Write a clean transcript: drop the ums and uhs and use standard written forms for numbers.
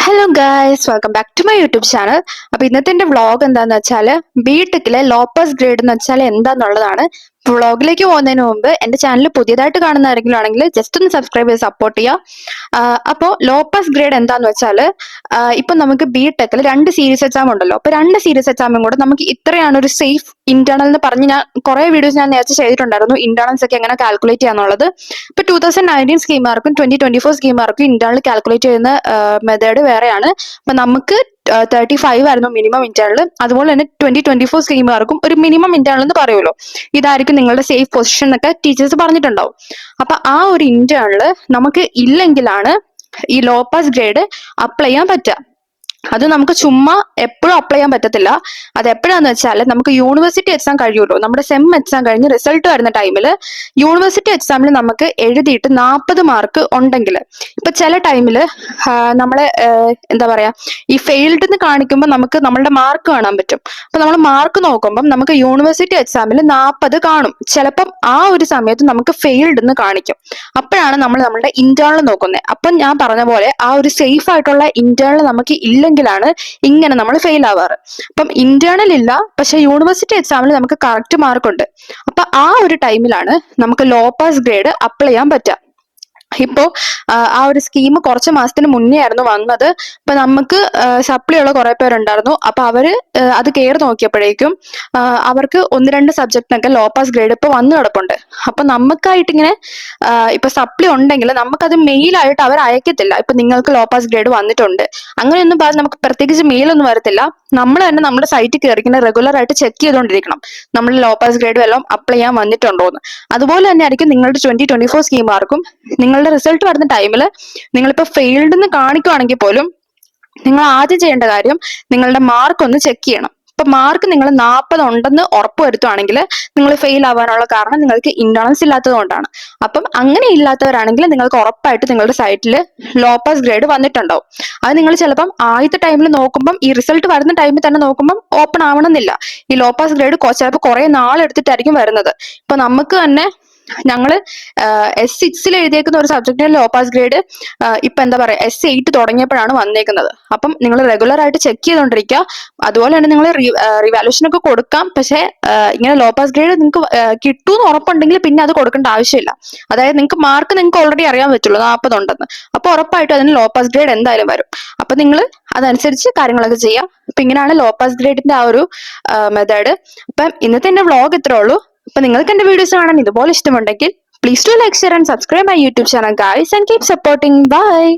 Hello guys, welcome back to my YouTube channel. അപ്പൊ ഇന്നത്തെ എന്റെ വ്ളോഗ് എന്താന്ന് വെച്ചാല് ബിടെക്കിലെ ലോപ്പസ് ഗ്രേഡ് എന്ന് വെച്ചാൽ എന്താന്നുള്ളതാണ്. വ്ളോഗിലേക്ക് പോകുന്നതിന് മുമ്പ് എന്റെ ചാനൽ പുതിയതായിട്ട് കാണുന്ന ആരെങ്കിലും ആണെങ്കിൽ ജസ്റ്റ് ഒന്ന് സബ്സ്ക്രൈബ് ചെയ്ത് സപ്പോർട്ട് ചെയ്യുക. അപ്പോൾ ലോപ്പസ് ഗ്രേഡ് എന്താന്ന് വെച്ചാല് ഇപ്പൊ നമുക്ക് ബിടെക്കിൽ രണ്ട് സീരീസ് എക്സാം ഉണ്ടല്ലോ. അപ്പൊ രണ്ട് സീരീസ് എക്സാമും കൂടെ നമുക്ക് ഇത്രയാണ് ഒരു സേഫ് ഇന്റേണൽ എന്ന് പറഞ്ഞ് ഞാൻ കുറെ വീഡിയോസ് ഞാൻ നേരത്തെ ചെയ്തിട്ടുണ്ടായിരുന്നു, ഇന്റേണൽസ് ഒക്കെ എങ്ങനെ കാൽക്കുലേറ്റ് ചെയ്യാന്നുള്ളത്. ഇപ്പൊ 2019 സ്കീമാർക്കും 2024 സ്കീമാർക്കും ഇന്റേണൽ കാൽക്കുലേറ്റ് ചെയ്യുന്ന മെത്തേഡ് വേറെയാണ്. അപ്പൊ നമുക്ക് 35 ആയിരുന്നു മിനിമം ഇന്റേണൽ. അതുപോലെ തന്നെ 2024 സ്കീമുകാർക്കും ഒരു മിനിമം ഇന്റേണൽ എന്ന് പറയുമല്ലോ, ഇതായിരിക്കും നിങ്ങളുടെ സേഫ് പൊസിഷൻ എന്നൊക്കെ ടീച്ചേഴ്സ് പറഞ്ഞിട്ടുണ്ടാവും. അപ്പൊ ആ ഒരു ഇന്റേണൽ നമുക്ക് ഇല്ലെങ്കിലാണ് ഈ ലോ പാസ് ഗ്രേഡ് അപ്ലൈ ചെയ്യാൻ പറ്റുക. അത് നമുക്ക് ചുമ്മാ എപ്പോഴും അപ്ലൈ ചെയ്യാൻ പറ്റത്തില്ല. അത് എപ്പോഴാന്ന് വെച്ചാൽ നമുക്ക് യൂണിവേഴ്സിറ്റി എക്സാം കഴിയുമല്ലോ, നമ്മുടെ സെം എക്സാം കഴിഞ്ഞ് റിസൾട്ട് വരുന്ന ടൈമിൽ യൂണിവേഴ്സിറ്റി എക്സാമിൽ നമുക്ക് എഴുതിയിട്ട് 40 മാർക്ക് ഉണ്ടെങ്കിൽ, ഇപ്പൊ ചില ടൈമിൽ നമ്മളെ എന്താ പറയാ, ഈ ഫെയിൽഡ് എന്ന് കാണിക്കുമ്പോൾ നമുക്ക് നമ്മളുടെ മാർക്ക് കാണാൻ പറ്റും. അപ്പൊ നമ്മൾ മാർക്ക് നോക്കുമ്പോൾ നമുക്ക് യൂണിവേഴ്സിറ്റി എക്സാമിൽ 40 കാണും. ചിലപ്പം ആ ഒരു സമയത്ത് നമുക്ക് ഫെയിൽഡ് എന്ന് കാണിക്കും. അപ്പോഴാണ് നമ്മൾ നമ്മളുടെ ഇന്റേണൽ നോക്കുന്നത്. അപ്പം ഞാൻ പറഞ്ഞ പോലെ ആ ഒരു സേഫ് ആയിട്ടുള്ള ഇന്റേണൽ നമുക്ക് ഇല്ലെങ്കിലാണ് ഇങ്ങനെ നമ്മൾ ഫെയിൽ ആവാറ്. അപ്പം ഇന്റേണൽ ഇല്ല, പക്ഷെ യൂണിവേഴ്സിറ്റി എക്സാമിൽ നമുക്ക് കറക്റ്റ് മാർക്ക് ഉണ്ട്. അപ്പൊ ആ ഒരു ടൈമിലാണ് നമുക്ക് ലോ പാസ് ഗ്രേഡ് അപ്ലൈ ചെയ്യാൻ പറ്റുക. ഇപ്പോ ആ ഒരു സ്കീം കുറച്ച് മാസത്തിന് മുന്നേ ആയിരുന്നു വന്നത്. ഇപ്പൊ നമുക്ക് സപ്ലി ഉള്ള കുറെ പേരുണ്ടായിരുന്നു. അപ്പൊ അവര് അത് കയറി നോക്കിയപ്പോഴേക്കും അവർക്ക് ഒന്ന് രണ്ട് സബ്ജക്റ്റിനൊക്കെ ലോ പാസ് ഗ്രേഡ് ഇപ്പൊ വന്നു കിടപ്പുണ്ട്. അപ്പൊ നമുക്കായിട്ട് ഇങ്ങനെ ഇപ്പൊ സപ്ലി ഉണ്ടെങ്കിൽ നമുക്കത് മെയിലായിട്ട് അവർ അയക്കത്തില്ല. ഇപ്പൊ നിങ്ങൾക്ക് ലോ പാസ് ഗ്രേഡ് വന്നിട്ടുണ്ട് അങ്ങനെയൊന്നും പറഞ്ഞ് നമുക്ക് പ്രത്യേകിച്ച് മെയിലൊന്നും വരത്തില്ല. നമ്മൾ തന്നെ നമ്മുടെ സൈറ്റിൽ കയറി ഇങ്ങനെ റെഗുലർ ആയിട്ട് ചെക്ക് ചെയ്തുകൊണ്ടിരിക്കണം നമ്മൾ ലോ പാസ് ഗ്രേഡ് വല്ലതും അപ്ലൈ ചെയ്യാൻ വന്നിട്ടുണ്ടോ എന്ന്. അതുപോലെ തന്നെ ആയിരിക്കും നിങ്ങളുടെ 2024 സ്കീമാർക്കും. നിങ്ങളുടെ റിസൾട്ട് വരുന്ന ടൈമിൽ നിങ്ങളിപ്പോ ഫെയിൽഡ് എന്ന് കാണിക്കുവാണെങ്കിൽ പോലും നിങ്ങൾ ആദ്യം ചെയ്യേണ്ട കാര്യം നിങ്ങളുടെ മാർക്ക് ഒന്ന് ചെക്ക് ചെയ്യണം. ഇപ്പൊ മാർക്ക് നിങ്ങൾ 40 ഉണ്ടെന്ന് ഉറപ്പുവരുത്തുവാണെങ്കിൽ നിങ്ങൾ ഫെയിൽ ആവാനുള്ള കാരണം നിങ്ങൾക്ക് ഇന്റേണൽസ് ഇല്ലാത്തത് കൊണ്ടാണ്. അപ്പം അങ്ങനെ ഇല്ലാത്തവരാണെങ്കിൽ നിങ്ങൾക്ക് ഉറപ്പായിട്ട് നിങ്ങളുടെ സൈറ്റിൽ ലോ പാസ് ഗ്രേഡ് വന്നിട്ടുണ്ടാവും. അത് നിങ്ങൾ ചിലപ്പം ആദ്യത്തെ ടൈമിൽ നോക്കുമ്പം ഈ റിസൾട്ട് വരുന്ന ടൈമിൽ തന്നെ നോക്കുമ്പം ഓപ്പൺ ആവണമെന്നില്ല. ഈ ലോ പാസ് ഗ്രേഡ് ചിലപ്പോൾ കുറെ നാളെടുത്തിട്ടായിരിക്കും വരുന്നത്. ഇപ്പൊ നമുക്ക് തന്നെ ഞങ്ങള് S6 എഴുതിയേക്കുന്ന ഒരു സബ്ജക്റ്റിന് ലോ പാസ് ഗ്രേഡ് ഇപ്പൊ എന്താ പറയാ S8 തുടങ്ങിയപ്പോഴാണ് വന്നേക്കുന്നത്. അപ്പം നിങ്ങൾ റെഗുലർ ആയിട്ട് ചെക്ക് ചെയ്തോണ്ടിരിക്കുക. അതുപോലെ തന്നെ നിങ്ങൾ റിവാലുവേഷൻ ഒക്കെ കൊടുക്കാം. പക്ഷെ ഇങ്ങനെ ലോ പാസ് ഗ്രേഡ് നിങ്ങൾക്ക് കിട്ടൂന്ന് ഉറപ്പുണ്ടെങ്കിൽ പിന്നെ അത് കൊടുക്കേണ്ട ആവശ്യമില്ല. അതായത് നിങ്ങൾക്ക് മാർക്ക് നിങ്ങൾക്ക് ഓൾറെഡി അറിയാൻ പറ്റുള്ളൂ 40 ഉണ്ടെന്ന്. അപ്പൊ ഉറപ്പായിട്ടും അതിന് ലോ പാസ് ഗ്രേഡ് എന്തായാലും വരും. അപ്പൊ നിങ്ങൾ അതനുസരിച്ച് കാര്യങ്ങളൊക്കെ ചെയ്യാം. അപ്പൊ ഇങ്ങനെയാണ് ലോ പാസ് ഗ്രേഡിന്റെ ആ ഒരു മെത്തേഡ്. അപ്പം ഇന്നത്തെ എന്റെ വ്ളോഗ് ഇത്രേ ഉള്ളൂ. അപ്പൊ നിങ്ങൾക്ക് എന്റെ വീഡിയോസ് കാണാൻ ഇതുപോലെ ഇഷ്ടമുണ്ടെങ്കിൽ please do like, share and subscribe my YouTube channel guys and keep supporting. Bye.